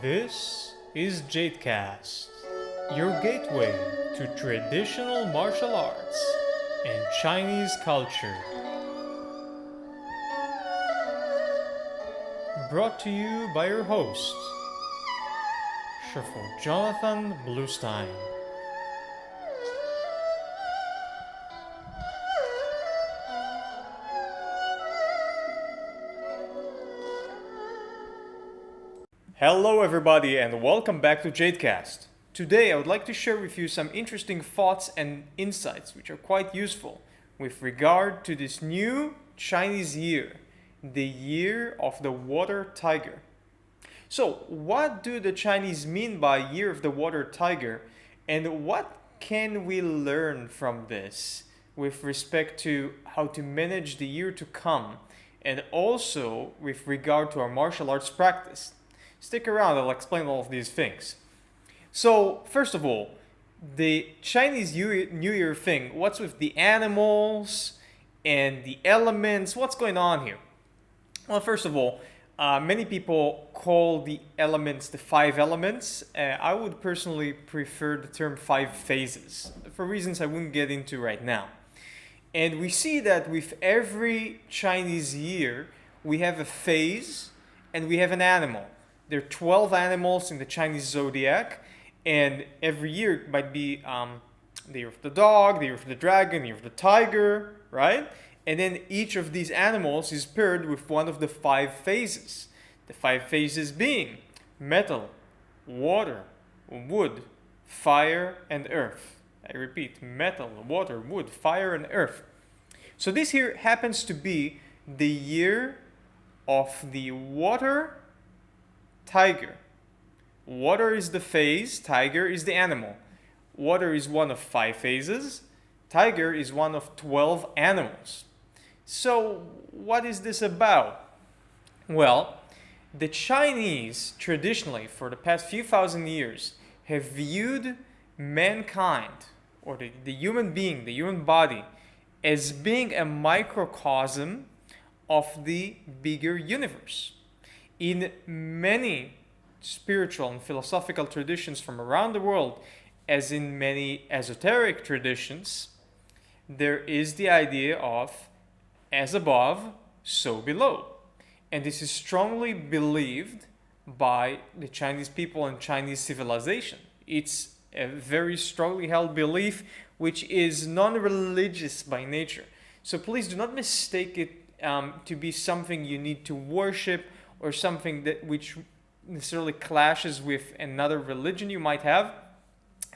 This is JadeCast, your gateway to traditional martial arts and Chinese culture. Brought to you by your host, Shuffle Jonathan Bluestein. Hello everybody and welcome back to JadeCast. Today I would like to share with you some interesting thoughts and insights which are quite useful with regard to this new Chinese year, the Year of the Water Tiger. So what do the Chinese mean by Year of the Water Tiger, and what can we learn from this with respect to how to manage the year to come, and also with regard to our martial arts practice? Stick around, I'll explain all of these things. So, first of all, the Chinese New Year thing, what's with the animals and the elements? What's going on here? Well, first of all, many people call the elements the five elements. I would personally prefer the term five phases for reasons I wouldn't get into right now. And we see that with every Chinese year, we have a phase and we have an animal. There are 12 animals in the Chinese zodiac, and every year it might be the year of the dog, the year of the dragon, the year of the tiger, right? And then each of these animals is paired with one of the five phases. The five phases being metal, water, wood, fire, and earth. I repeat, metal, water, wood, fire, and earth. So this here happens to be the year of the water tiger. Water is the phase, tiger is the animal. Water is one of five phases, tiger is one of 12 animals. So what is this about? Well, the Chinese traditionally for the past few thousand years have viewed mankind, or the human being, the human body, as being a microcosm of the bigger universe. In many spiritual and philosophical traditions from around the world, as in many esoteric traditions, there is the idea of as above, so below. And this is strongly believed by the Chinese people and Chinese civilization. It's a very strongly held belief which is non-religious by nature. So please do not mistake it to be something you need to worship or something that which necessarily clashes with another religion you might have.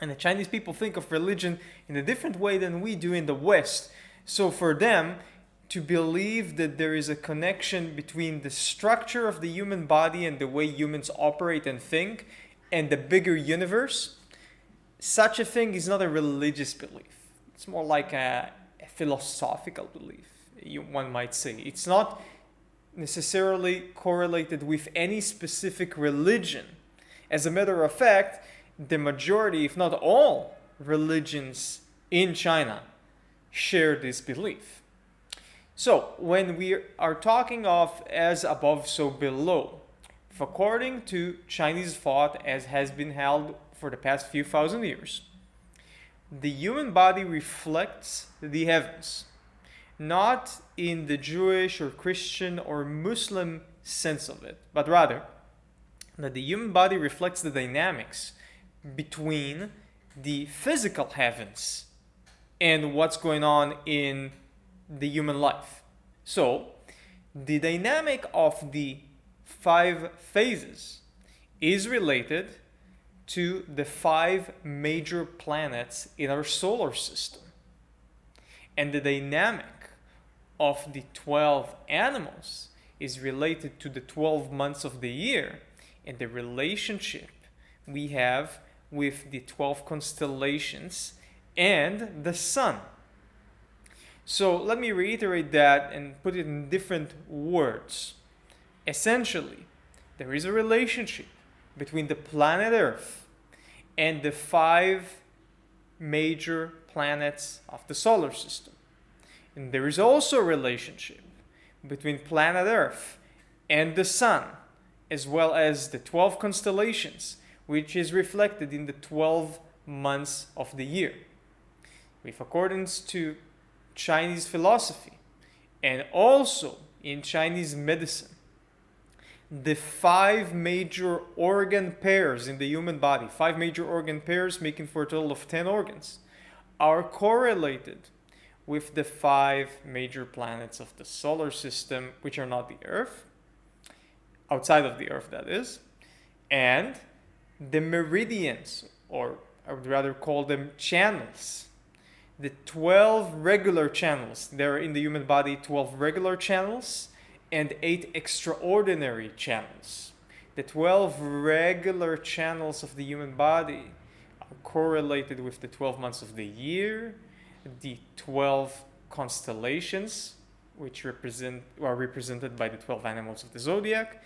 And the Chinese people think of religion in a different way than we do in the West. So for them to believe that there is a connection between the structure of the human body and the way humans operate and think and the bigger universe, such a thing is not a religious belief. It's more like a philosophical belief, one might say. It's not necessarily correlated with any specific religion. As a matter of fact, the majority, if not all, religions in China share this belief. So, when we are talking of as above, so below, according to Chinese thought as has been held for the past few thousand years, the human body reflects the heavens. Not in the Jewish or Christian or Muslim sense of it, but rather that the human body reflects the dynamics between the physical heavens and what's going on in the human life. So, the dynamic of the five phases is related to the five major planets in our solar system. And the dynamic of the 12 animals is related to the 12 months of the year and the relationship we have with the 12 constellations and the sun. So let me reiterate that and put it in different words. Essentially, there is a relationship between the planet Earth and the five major planets of the solar system. And there is also a relationship between planet Earth and the sun as well as the 12 constellations, which is reflected in the 12 months of the year. With accordance to Chinese philosophy and also in Chinese medicine, the 5 major organ pairs in the human body, 5 major organ pairs making for a total of 10 organs, are correlated with the 5 major planets of the solar system, which are not the Earth, outside of the Earth that is, and the meridians, or I would rather call them channels. The 12 regular channels. There are in the human body 12 regular channels and 8 extraordinary channels. The 12 regular channels of the human body are correlated with the 12 months of the year, the 12 constellations, which are represented by the 12 animals of the zodiac,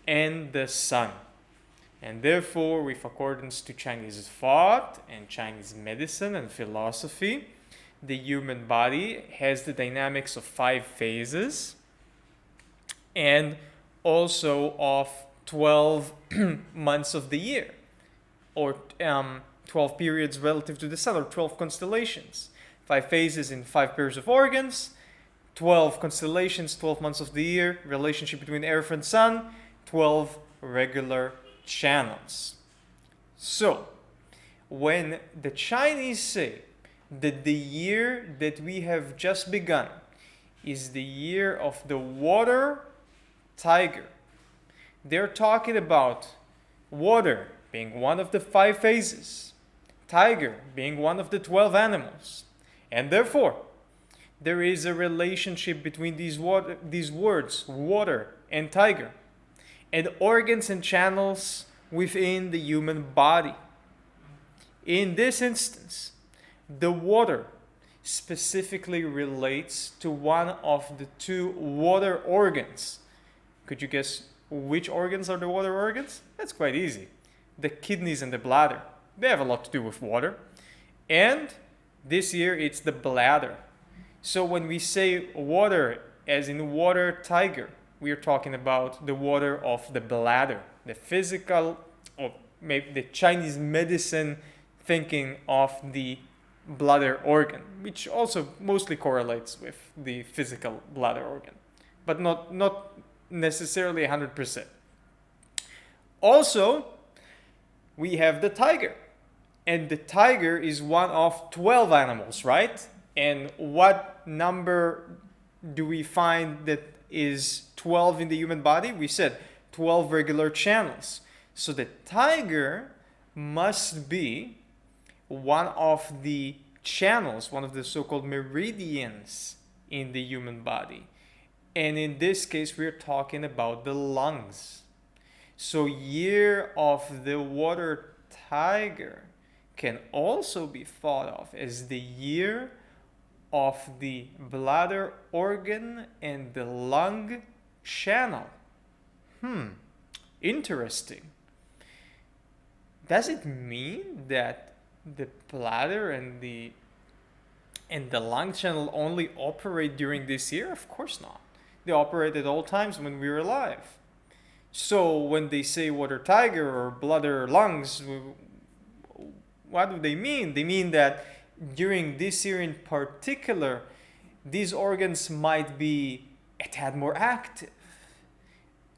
and the sun. And therefore, with accordance to Chinese thought and Chinese medicine and philosophy, the human body has the dynamics of 5 phases and also of 12 months of the year, or 12 periods relative to the sun, or 12 constellations. 5 phases in 5 pairs of organs, 12 constellations, 12 months of the year, relationship between Earth and Sun, 12 regular channels. So, when the Chinese say that the year that we have just begun is the year of the water tiger, they're talking about water being one of the 5 phases, tiger being one of the 12 animals, and therefore there is a relationship between these words, water and tiger, and organs and channels within the human body. In this instance, the water specifically relates to one of the 2 water organs. Could you guess which organs are the water organs? That's quite easy. The kidneys and the bladder. They have a lot to do with water. And this year it's the bladder. So when we say water, as in water tiger, we are talking about the water of the bladder, the physical, or maybe the Chinese medicine thinking of the bladder organ, which also mostly correlates with the physical bladder organ, but not necessarily 100%. Also, we have the tiger, and the tiger is one of 12 animals, right? And what number do we find that is 12 in the human body? We said 12 regular channels. So the tiger must be one of the channels, one of the so-called meridians in the human body. And in this case, we're talking about the lungs. So year of the water tiger can also be thought of as the year of the bladder organ and the lung channel. Interesting. Does it mean that the bladder and the lung channel only operate during this year? Of course not. They operate at all times when we're alive. So when they say water tiger or bladder lungs, what do they mean? They mean that during this year in particular, these organs might be a tad more active,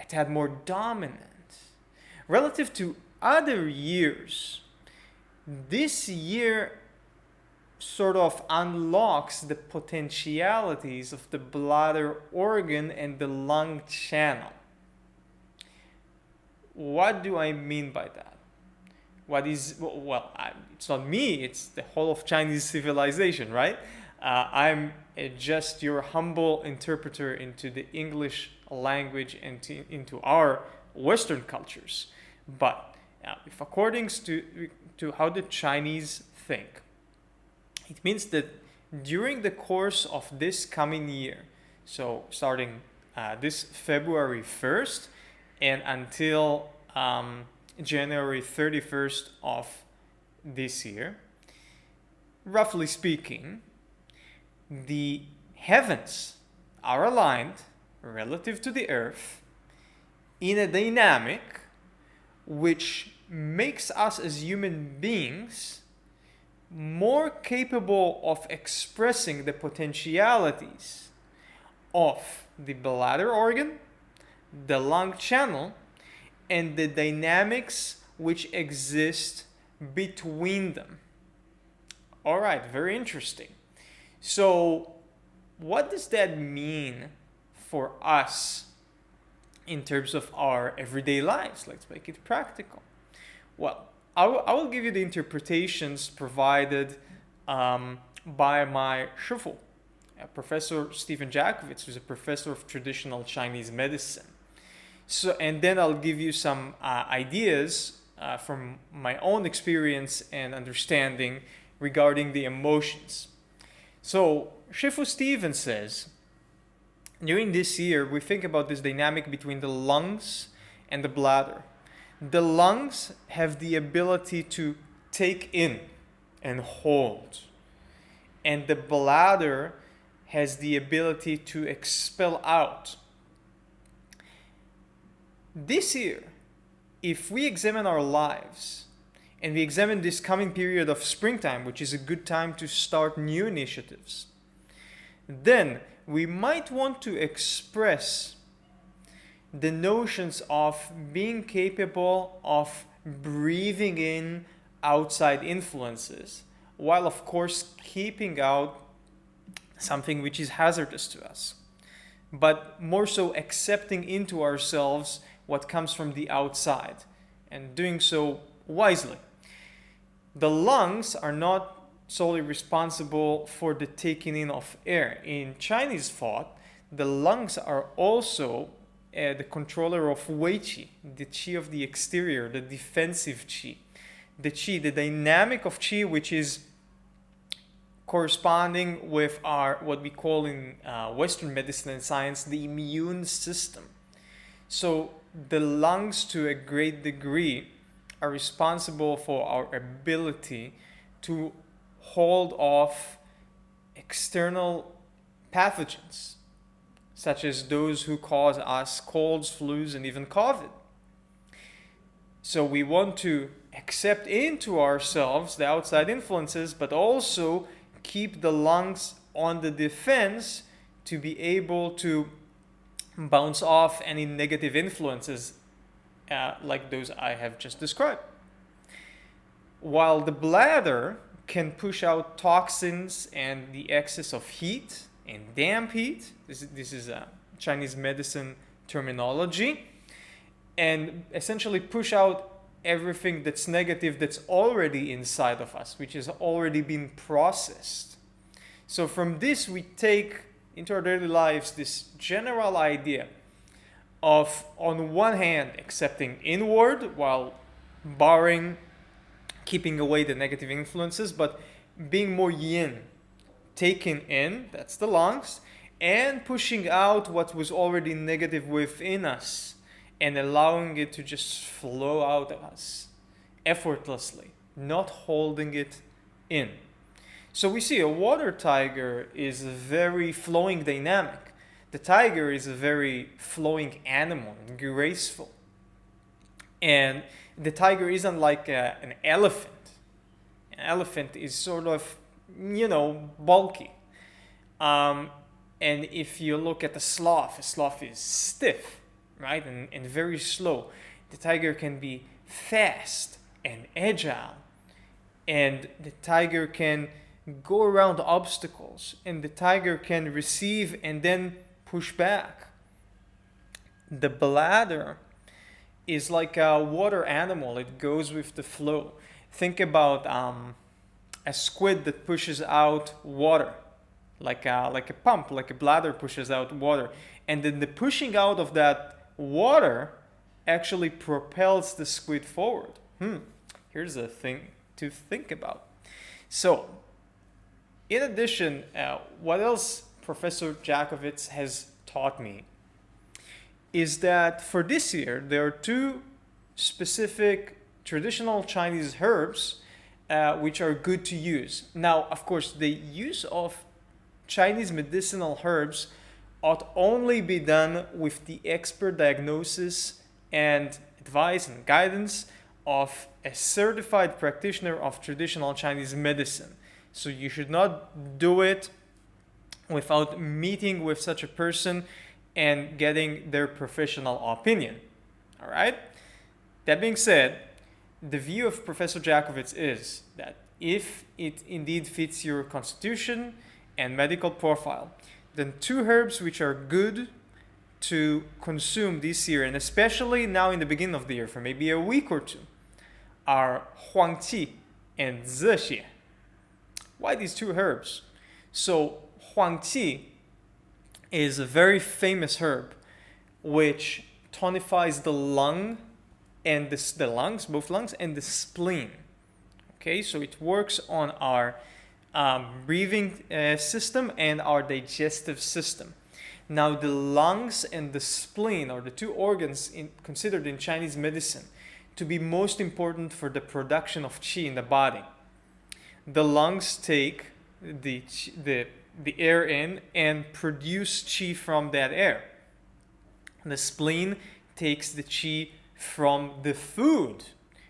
a tad more dominant. Relative to other years, this year sort of unlocks the potentialities of the bladder organ and the lung channel. What do I mean by that? It's not me, it's the whole of Chinese civilization, right? I'm just your humble interpreter into the English language and into our Western cultures. But if according to how the Chinese think, it means that during the course of this coming year, so starting this February 1st and until January 31st of this year, roughly speaking, the heavens are aligned relative to the earth in a dynamic which makes us as human beings more capable of expressing the potentialities of the bladder organ, the lung channel, and the dynamics which exist between them. All right, very interesting. So, what does that mean for us in terms of our everyday lives? Let's make it practical. Well, I will give you the interpretations provided by my shifu, Professor Stephen Jakovitz, who's a professor of traditional Chinese medicine. So, and then I'll give you some ideas from my own experience and understanding regarding the emotions. So, Shifu Stephen says, during this year, we think about this dynamic between the lungs and the bladder. The lungs have the ability to take in and hold, and the bladder has the ability to expel out. This year, if we examine our lives and we examine this coming period of springtime, which is a good time to start new initiatives, then we might want to express the notions of being capable of breathing in outside influences, while of course keeping out something which is hazardous to us, but more so accepting into ourselves what comes from the outside and doing so wisely. The lungs are not solely responsible for the taking in of air. In Chinese thought, the lungs are also the controller of Wei Qi, the Qi of the exterior, the defensive Qi. The Qi, the dynamic of Qi, which is corresponding with our, what we call in Western medicine and science, the immune system. So the lungs, to a great degree, are responsible for our ability to hold off external pathogens, such as those who cause us colds, flus, and even COVID. So we want to accept into ourselves the outside influences, but also keep the lungs on the defense to be able to bounce off any negative influences like those I have just described. While the bladder can push out toxins and the excess of heat and damp heat, this is a Chinese medicine terminology, and essentially push out everything that's negative that's already inside of us, which has already been processed. So from this we take into our daily lives this general idea of, on one hand, accepting inward while keeping away the negative influences, but being more yin, taking in, that's the lungs, and pushing out what was already negative within us and allowing it to just flow out of us effortlessly, not holding it in. So we see a water tiger is a very flowing dynamic. The tiger is a very flowing animal, graceful. And the tiger isn't like an elephant. An elephant is sort of, bulky. And if you look at a sloth is stiff, right? And very slow. The tiger can be fast and agile. And the tiger can go around obstacles. And the tiger can receive and then push back. The bladder is like a water animal. It goes with the flow. Think about a squid that pushes out water, like a pump, like a bladder pushes out water. And then the pushing out of that water actually propels the squid forward. Here's a thing to think about. So, in addition, what else Professor Jakovitz has taught me is that for this year, there are two specific traditional Chinese herbs which are good to use. Now, of course, the use of Chinese medicinal herbs ought only be done with the expert diagnosis and advice and guidance of a certified practitioner of traditional Chinese medicine. So you should not do it without meeting with such a person and getting their professional opinion. All right? That being said, the view of Professor Jakovitz is that if it indeed fits your constitution and medical profile, then two herbs which are good to consume this year, and especially now in the beginning of the year, for maybe a week or two, are Huang Chi and Zexie. Why these two herbs? So Huang Chi is a very famous herb which tonifies the lung and the lungs, both lungs, and the spleen. Okay, so it works on our breathing system and our digestive system. Now, the lungs and the spleen are the two organs considered in Chinese medicine to be most important for the production of qi in the body. The lungs take the air in and produce qi from that air. The spleen takes the qi from the food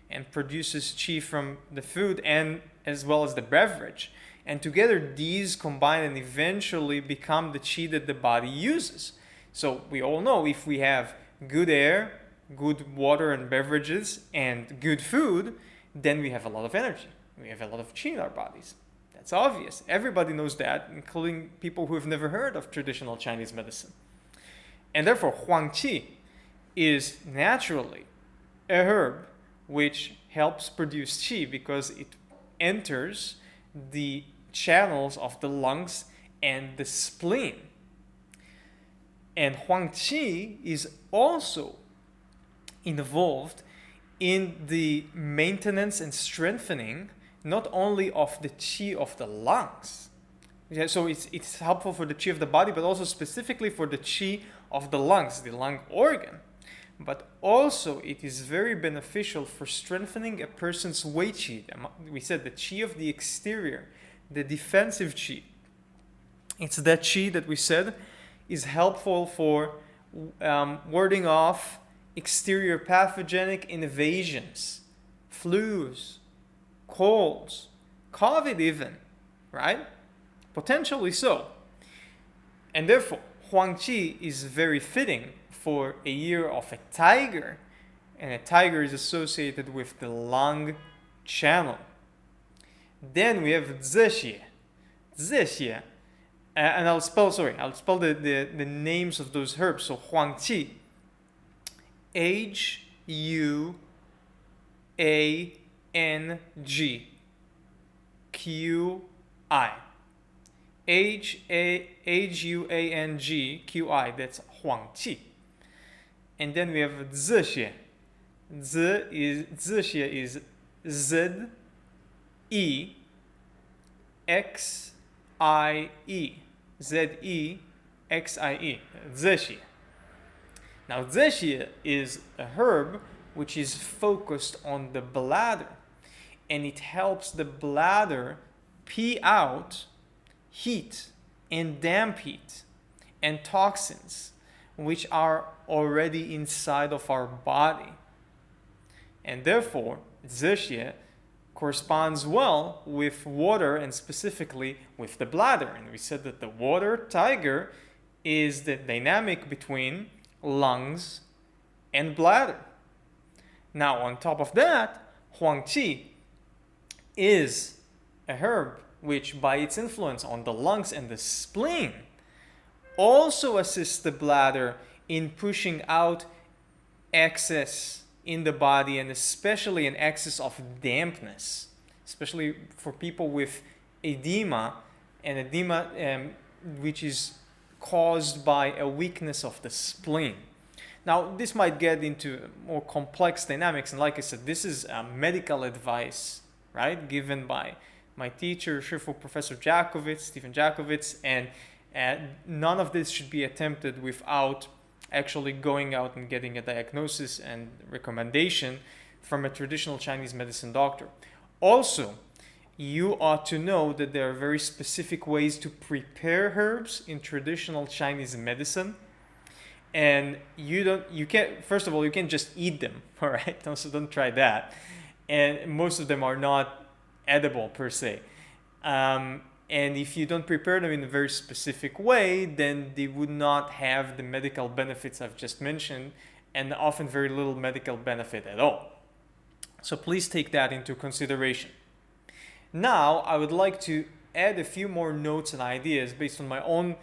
and produces qi from the food and as well as the beverage. And together these combine and eventually become the qi that the body uses. So we all know if we have good air, good water and beverages, and good food, then we have a lot of energy. We have a lot of qi in our bodies. That's obvious. Everybody knows that, including people who have never heard of traditional Chinese medicine. And therefore, Huang Chi is naturally a herb which helps produce qi because it enters the channels of the lungs and the spleen. And Huang Chi is also involved in the maintenance and strengthening not only of the qi of the lungs. Yeah, so it's helpful for the qi of the body, but also specifically for the qi of the lungs, the lung organ. But also it is very beneficial for strengthening a person's wei qi. We said the qi of the exterior, the defensive qi. It's that qi that we said is helpful for warding off exterior pathogenic invasions, flus, colds, COVID even, right? Potentially so. And therefore, Huang Chi is very fitting for a year of a tiger, and a tiger is associated with the lung channel. Then we have Zexie. Zexie, and I'll spell the names of those herbs. So Huang Chi, Huangqi. Huangqi, that's Huang Chi. And then we have Zexie. Zexie is Z-E-X-I-E. Z-E-X-I-E. Zexie. Now, Zexie is a herb which is focused on the bladder, and it helps the bladder pee out heat and damp heat and toxins which are already inside of our body. And therefore, Zexie corresponds well with water and specifically with the bladder. And we said that the water tiger is the dynamic between lungs and bladder. Now, on top of that, Huang Chi is a herb which, by its influence on the lungs and the spleen, also assists the bladder in pushing out excess in the body, and especially an excess of dampness, especially for people with edema, and edema which is caused by a weakness of the spleen. Now, this might get into more complex dynamics, and like I said, this is medical advice, right, given by my teacher, Shifu Professor Jakovitz, Stephen Jakovitz, and none of this should be attempted without actually going out and getting a diagnosis and recommendation from a traditional Chinese medicine doctor. Also, you ought to know that there are very specific ways to prepare herbs in traditional Chinese medicine, And you can't, first of all, you can't just eat them, all right? So don't try that. And most of them are not edible per se. And if you don't prepare them in a very specific way, then they would not have the medical benefits I've just mentioned, and often very little medical benefit at all. So please take that into consideration. Now, I would like to add a few more notes and ideas based on my own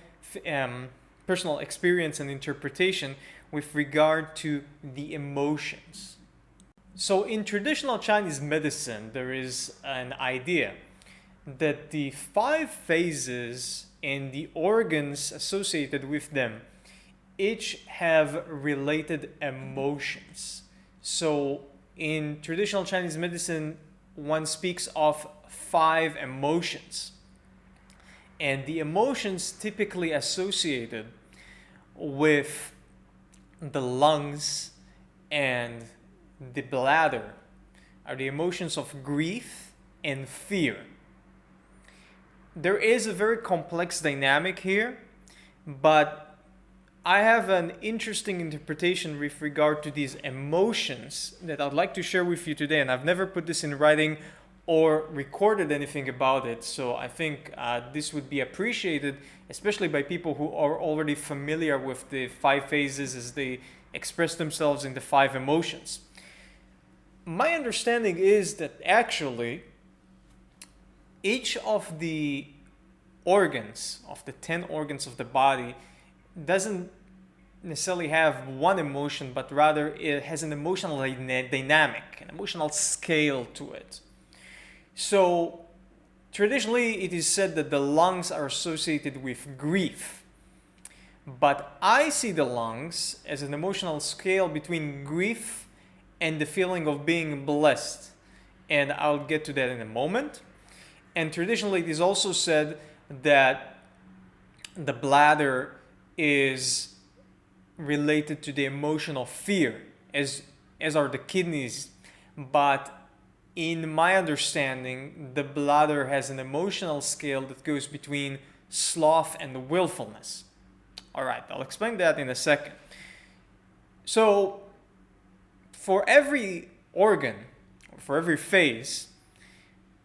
personal experience and interpretation with regard to the emotions. So in traditional Chinese medicine, there is an idea that the 5 phases and the organs associated with them each have related emotions. So in traditional Chinese medicine, one speaks of 5 emotions. And the emotions typically associated with the lungs and the bladder are the emotions of grief and fear. There is a very complex dynamic here, but I have an interesting interpretation with regard to these emotions that I'd like to share with you today, and I've never put this in writing or recorded anything about it, so I think this would be appreciated, especially by people who are already familiar with the 5 phases as they express themselves in the 5 emotions. My understanding is that actually each of the organs, of the 10 organs of the body, doesn't necessarily have one emotion, but rather it has an emotional dynamic, an emotional scale to it. So traditionally it is said that the lungs are associated with grief, but I see the lungs as an emotional scale between grief and the feeling of being blessed, and I'll get to that in a moment. And traditionally it is also said that the bladder is related to the emotion of fear, as are the kidneys, but in my understanding, the bladder has an emotional scale that goes between sloth and willfulness. All right, I'll explain that in a second. So, for every organ, or for every phase,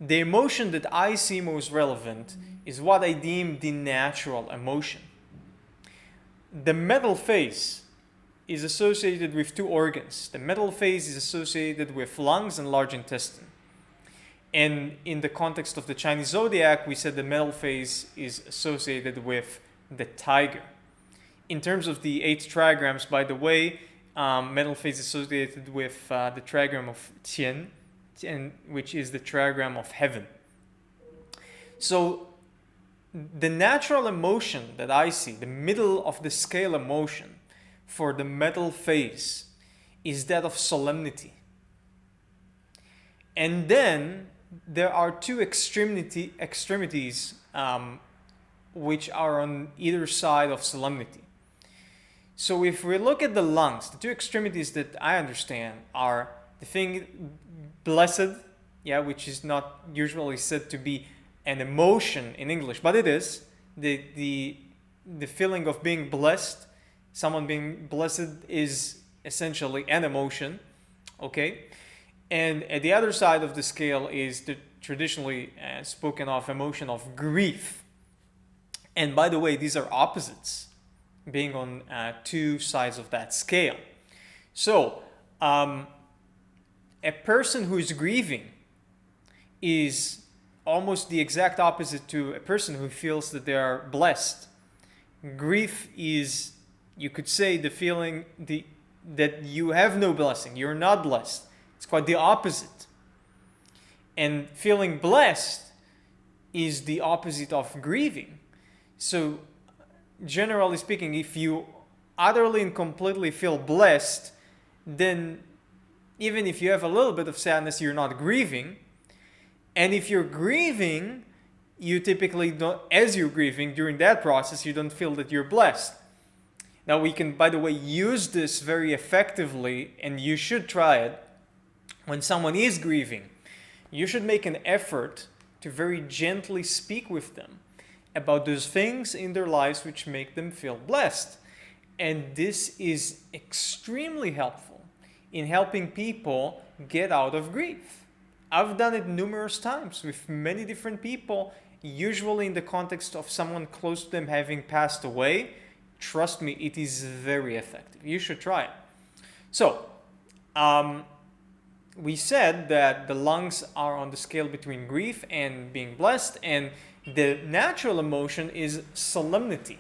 the emotion that I see most relevant is what I deem the natural emotion. The metal phase is associated with 2 organs. The metal phase is associated with lungs and large intestine. And in the context of the Chinese zodiac, we said the metal phase is associated with the tiger. In terms of the 8 trigrams, by the way, metal phase is associated with the trigram of Qian, which is the trigram of heaven. So the natural emotion that I see, the middle of the scale emotion for the metal phase, is that of solemnity. And then there are 2 extremities which are on either side of solemnity. So if we look at the lungs, the 2 extremities that I understand are the thing blessed, which is not usually said to be an emotion in English, but it is. The feeling of being blessed, someone being blessed is essentially an emotion, okay? And at the other side of the scale is the traditionally spoken of emotion of grief. And by the way, these are opposites, being on 2 sides of that scale. So, a person who is grieving is almost the exact opposite to a person who feels that they are blessed. Grief is, you could say, the feeling that you have no blessing, you're not blessed. It's quite the opposite. And feeling blessed is the opposite of grieving. So, generally speaking, if you utterly and completely feel blessed, then even if you have a little bit of sadness, you're not grieving. And if you're grieving, you typically don't, as you're grieving during that process, you don't feel that you're blessed. Now we can, by the way, use this very effectively, and you should try it when someone is grieving. You should make an effort to very gently speak with them about those things in their lives which make them feel blessed. And this is extremely helpful in helping people get out of grief. I've done it numerous times with many different people, usually in the context of someone close to them having passed away. Trust me, it is very effective. You should try it. So, we said that the lungs are on the scale between grief and being blessed, and the natural emotion is solemnity.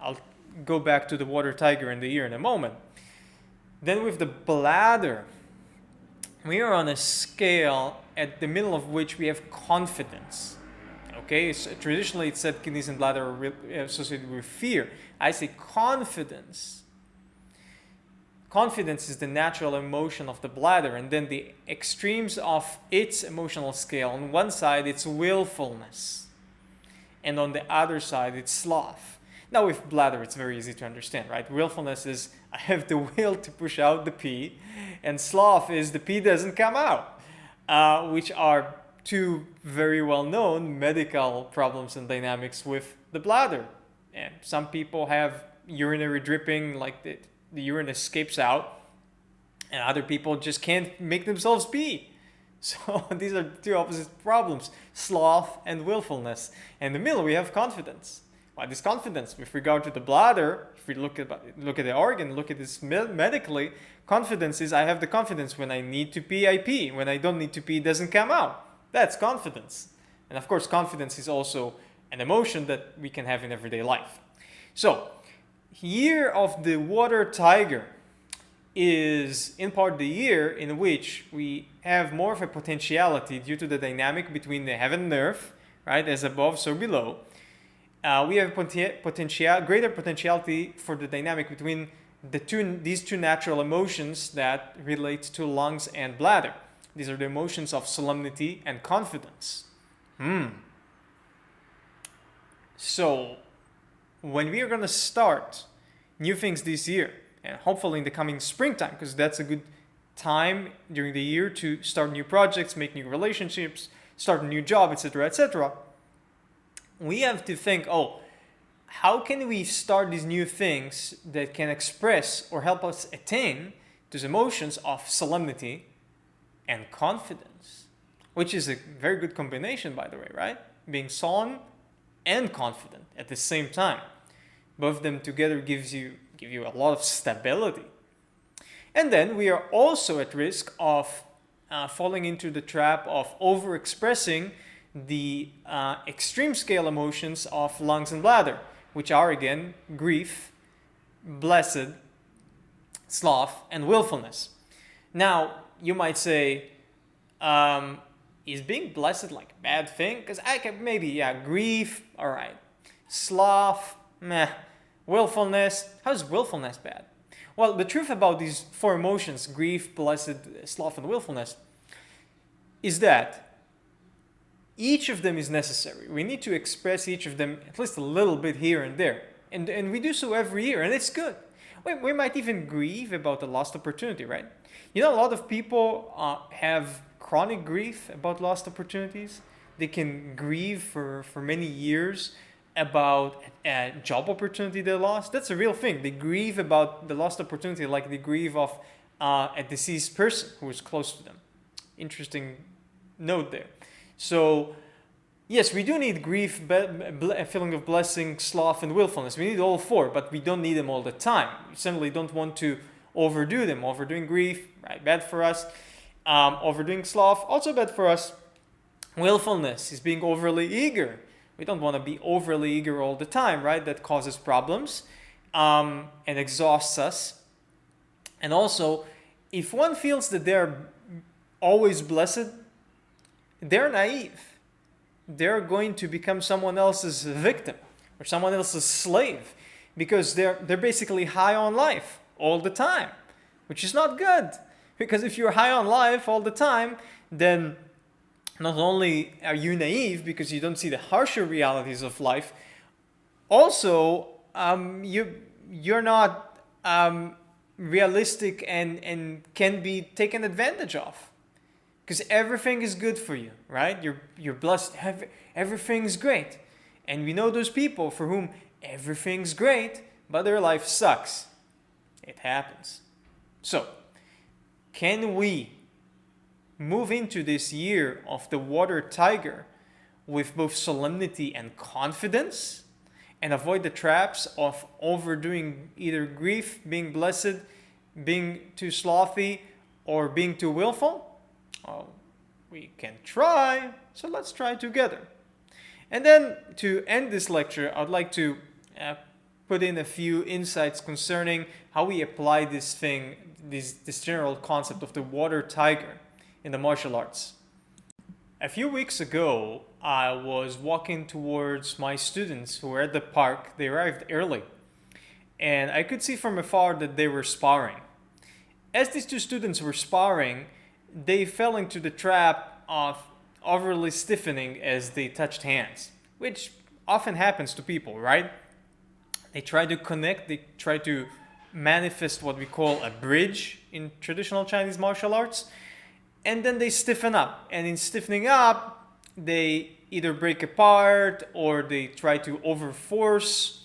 I'll go back to the water tiger in the ear in a moment. Then with the bladder, we are on a scale at the middle of which we have confidence. Okay, so traditionally it's said kidneys and bladder are associated with fear. I say confidence. Confidence is the natural emotion of the bladder, and then the extremes of its emotional scale. On one side, it's willfulness, and on the other side, it's sloth. Now, with bladder, it's very easy to understand, right? Willfulness is I have the will to push out the pee, and sloth is the pee doesn't come out, which are two very well-known medical problems and dynamics with the bladder. And some people have urinary dripping, like the urine escapes out, and other people just can't make themselves pee. So these are two opposite problems, sloth and willfulness. And in the middle, we have confidence. Why this confidence? With regard to the bladder, if we look at the organ, look at this medically, confidence is I have the confidence when I need to pee, I pee. When I don't need to pee, it doesn't come out. That's confidence. And of course, confidence is also an emotion that we can have in everyday life. So, year of the water tiger is in part the year in which we have more of a potentiality due to the dynamic between the heaven and earth, right, as above so below. We have greater potentiality for the dynamic between these two natural emotions that relate to lungs and bladder. These are the emotions of solemnity and confidence. So, when we are going to start new things this year, and hopefully in the coming springtime, because that's a good time during the year to start new projects, make new relationships, start a new job, etc., etc., we have to think, how can we start these new things that can express or help us attain those emotions of solemnity and confidence, which is a very good combination, by the way, right? Being solemn and confident at the same time. Both of them together give you a lot of stability. And then we are also at risk of falling into the trap of overexpressing the extreme scale emotions of lungs and bladder, which are again grief, blessed, sloth, and willfulness. Now, you might say, is being blessed like a bad thing? Because I can grief, all right. Sloth, meh. Willfulness, how is willfulness bad? Well, the truth about these four emotions, grief, blessed, sloth, and willfulness, is that each of them is necessary. We need to express each of them at least a little bit here and there. And we do so every year, and it's good. We might even grieve about the lost opportunity, right? You know, a lot of people have chronic grief about lost opportunities. They can grieve for many years about a job opportunity they lost. That's a real thing. They grieve about the lost opportunity like they grieve of a deceased person who is close to them. Interesting note there. So, yes, we do need grief, a feeling of blessing, sloth, and willfulness. We need all four, but we don't need them all the time. We certainly don't want to overdo them. Overdoing grief, right, bad for us. Overdoing sloth, also bad for us. Willfulness is being overly eager. We don't want to be overly eager all the time, right? That causes problems and exhausts us. And also, if one feels that they're always blessed, they're naive. They're going to become someone else's victim or someone else's slave because they're basically high on life all the time, which is not good. Because if you're high on life all the time, then not only are you naive because you don't see the harsher realities of life, also you're not realistic and can be taken advantage of. Because everything is good for you, right? You're blessed. Everything's great. And we know those people for whom everything's great, but their life sucks. It happens. So, can we move into this year of the water tiger with both solemnity and confidence, and avoid the traps of overdoing either grief, being blessed, being too slothy, or being too willful? Well, we can try, so let's try together. And then to end this lecture, I'd like to put in a few insights concerning how we apply this general concept of the water tiger in the martial arts. A few weeks ago, I was walking towards my students who were at the park. They arrived early, and I could see from afar that they were sparring. As these two students were sparring, they fell into the trap of overly stiffening as they touched hands, which often happens to people, right? They try to connect, they try to manifest what we call a bridge in traditional Chinese martial arts, and then they stiffen up. And in stiffening up, they either break apart or they try to overforce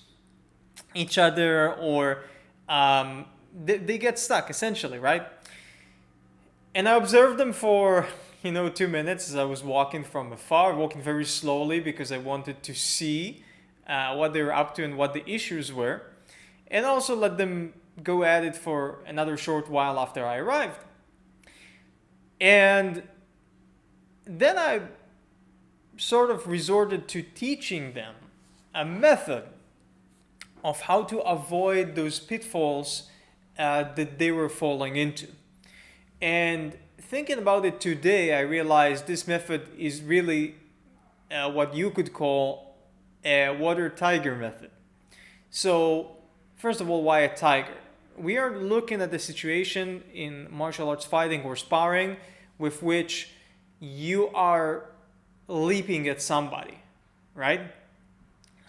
each other, or they get stuck, essentially, right? And I observed them for 2 minutes as I was walking from afar, walking very slowly because I wanted to see what they were up to and what the issues were, and also let them go at it for another short while after I arrived. And then I sort of resorted to teaching them a method of how to avoid those pitfalls that they were falling into. And thinking about it today, I realized this method is really what you could call a water tiger method. So, first of all, why a tiger? We are looking at the situation in martial arts fighting or sparring with which you are leaping at somebody, right?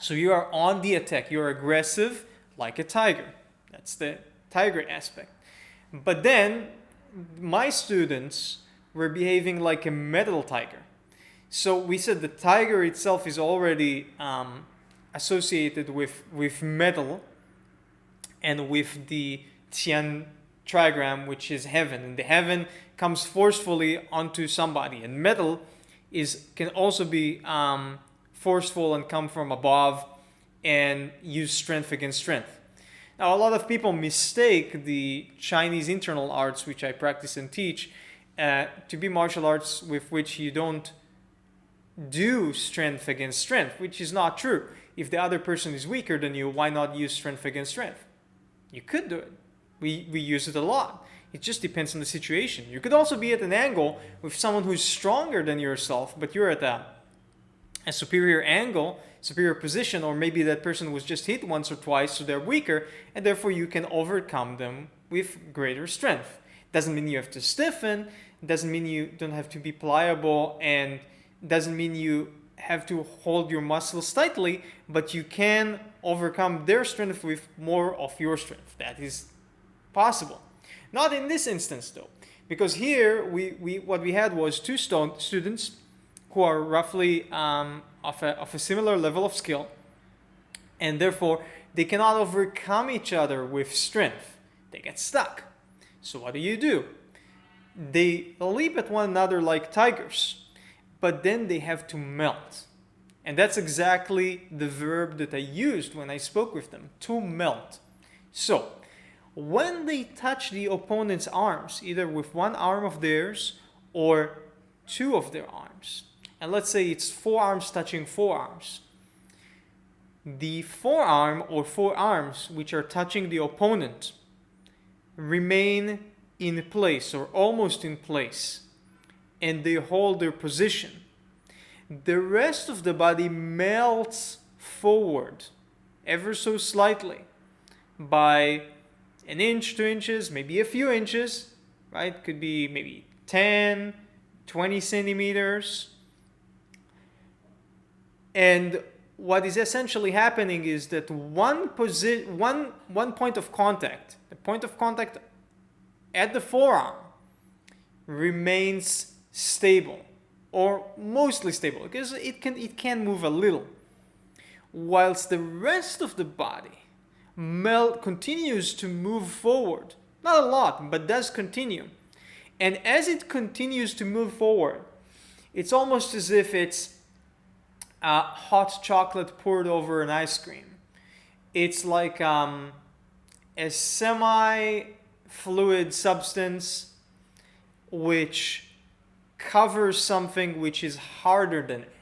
So you are on the attack, you're aggressive like a tiger. That's the tiger aspect. But then my students were behaving like a metal tiger. So we said the tiger itself is already associated with metal and with the Tian trigram, which is heaven. And the heaven comes forcefully onto somebody. And metal can also be forceful and come from above and use strength against strength. Now, a lot of people mistake the Chinese internal arts, which I practice and teach, to be martial arts with which you don't do strength against strength, which is not true. If the other person is weaker than you, why not use strength against strength? You could do it. We use it a lot. It just depends on the situation. You could also be at an angle with someone who's stronger than yourself, but you're at a superior angle, superior position, or maybe that person was just hit once or twice, so they're weaker, and therefore you can overcome them with greater strength. Doesn't mean you have to stiffen, doesn't mean you don't have to be pliable, and doesn't mean you have to hold your muscles tightly, but you can overcome their strength with more of your strength. That is possible. Not in this instance, though, because here what we had was two students who are roughly of a similar level of skill, and therefore they cannot overcome each other with strength. They get stuck. So what do? They leap at one another like tigers, but then they have to melt. And that's exactly the verb that I used when I spoke with them, to melt. So, when they touch the opponent's arms, either with one arm of theirs or two of their arms, and let's say it's forearms touching forearms, the forearm or forearms which are touching the opponent remain in place or almost in place, and they hold their position. The rest of the body melts forward ever so slightly by an inch, 2 inches, maybe a few inches, right? Could be maybe 10, 20 centimeters. And what is essentially happening is that one point of contact, the point of contact at the forearm, remains stable or mostly stable, because it can move a little, whilst the rest of the body continues to move forward. Not a lot, but does continue. And as it continues to move forward, it's almost as if it's hot chocolate poured over an ice cream. It's like a semi-fluid substance which covers something which is harder than it.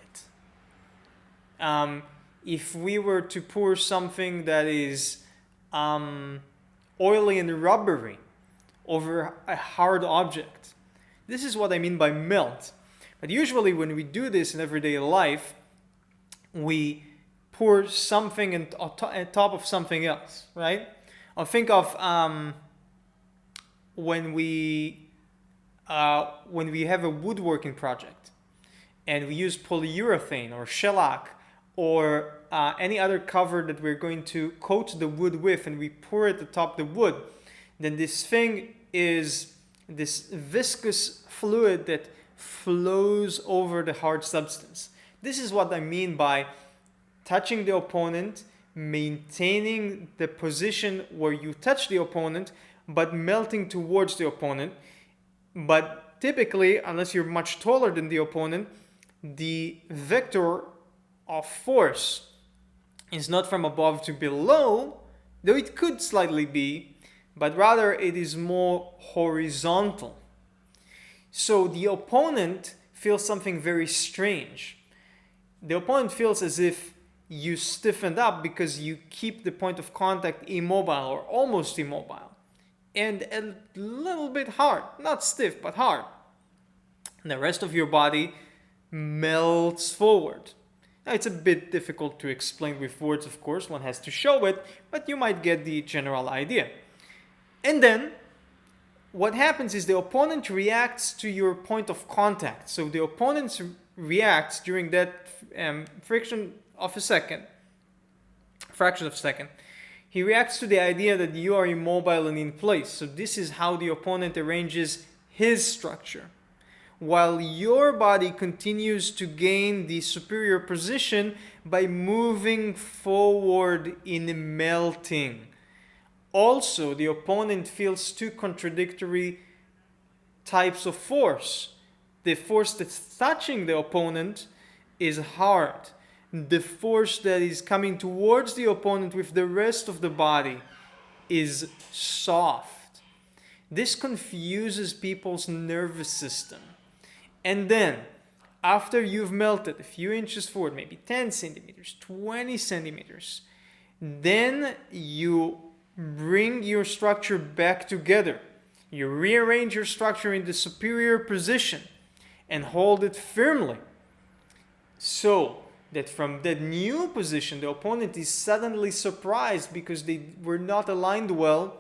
If we were to pour something that is oily and rubbery over a hard object, this is what I mean by melt. But usually when we do this in everyday life, we pour something on top of something else, right? I'll think of when we have a woodworking project and we use polyurethane or shellac or any other cover that we're going to coat the wood with, and we pour it atop the wood, then this thing is this viscous fluid that flows over the hard substance. This is what I mean by touching the opponent, maintaining the position where you touch the opponent, but melting towards the opponent. But typically, unless you're much taller than the opponent, the vector of force is not from above to below, though it could slightly be, but rather it is more horizontal. So the opponent feels something very strange. The opponent feels as if you stiffened up because you keep the point of contact immobile or almost immobile. And a little bit hard, not stiff, but hard. And the rest of your body melts forward. Now, it's a bit difficult to explain with words, of course, one has to show it, but you might get the general idea. And then, what happens is the opponent reacts to your point of contact. So the opponent reacts during that fraction of a second. He reacts to the idea that you are immobile and in place. So this is how the opponent arranges his structure, while your body continues to gain the superior position by moving forward in melting. Also, the opponent feels two contradictory types of force. The force that's touching the opponent is hard. The force that is coming towards the opponent with the rest of the body is soft. This confuses people's nervous system. And then, after you've melted a few inches forward, maybe 10 centimeters, 20 centimeters, then you bring your structure back together. You rearrange your structure in the superior position and hold it firmly, so that from that new position, the opponent is suddenly surprised because they were not aligned well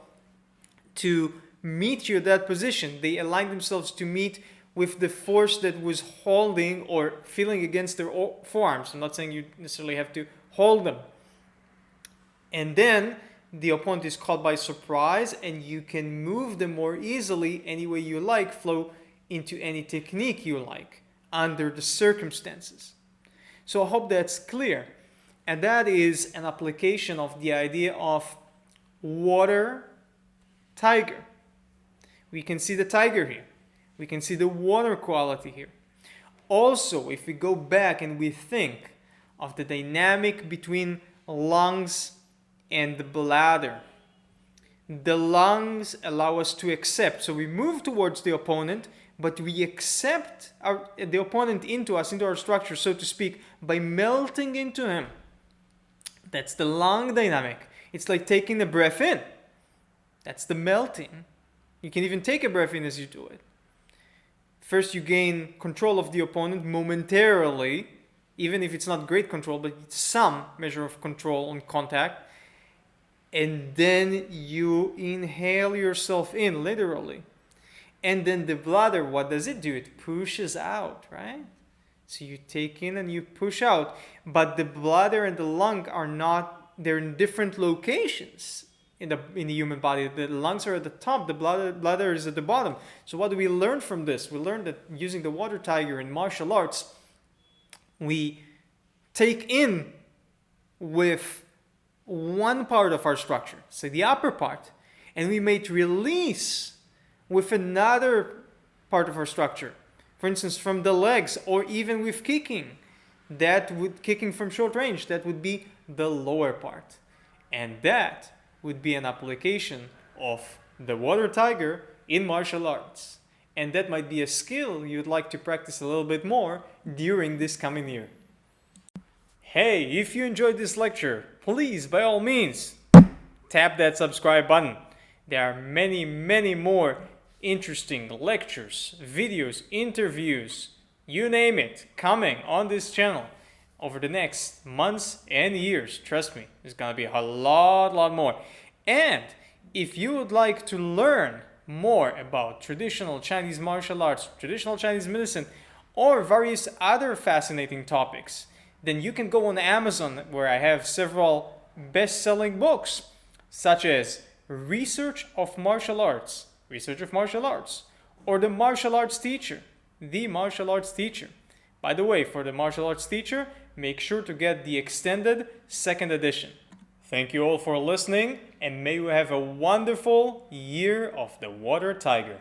to meet you at that position. They aligned themselves to meet with the force that was holding or feeling against their forearms. I'm not saying you necessarily have to hold them. And then the opponent is caught by surprise and you can move them more easily any way you like, flow into any technique you like under the circumstances. So I hope that's clear. And that is an application of the idea of water tiger. We can see the tiger here. We can see the water quality here. Also, if we go back and we think of the dynamic between lungs and the bladder, the lungs allow us to accept. So we move towards the opponent, but we accept the opponent into us, into our structure, so to speak, by melting into him. That's the lung dynamic. It's like taking a breath in. That's the melting. You can even take a breath in as you do it. First, you gain control of the opponent momentarily, even if it's not great control, but it's some measure of control on contact. And then you inhale yourself in, literally. And then the bladder, what does it do? It pushes out, right? So you take in and you push out. But the bladder and the lung are not, they're in different locations in the human body. The lungs are at the top, the bladder is at the bottom. So what do we learn from this? We learned that using the water tiger in martial arts, we take in with one part of our structure, say the upper part, and we might release with another part of our structure. For instance, from the legs, or even with kicking. Kicking from short range, that would be the lower part. And that would be an application of the water tiger in martial arts. And that might be a skill you'd like to practice a little bit more during this coming year. Hey, if you enjoyed this lecture, please, by all means, tap that subscribe button. There are many, many more interesting lectures, videos, interviews, you name it, coming on this channel over the next months and years. Trust me, there's gonna be a lot more. And if you would like to learn more about traditional Chinese martial arts, traditional Chinese medicine, or various other fascinating topics, then you can go on Amazon, where I have several best-selling books, such as Research of Martial Arts, or The Martial Arts Teacher, By the way, for The Martial Arts Teacher, make sure to get the extended 2nd edition. Thank you all for listening, and may you have a wonderful year of the Water Tiger.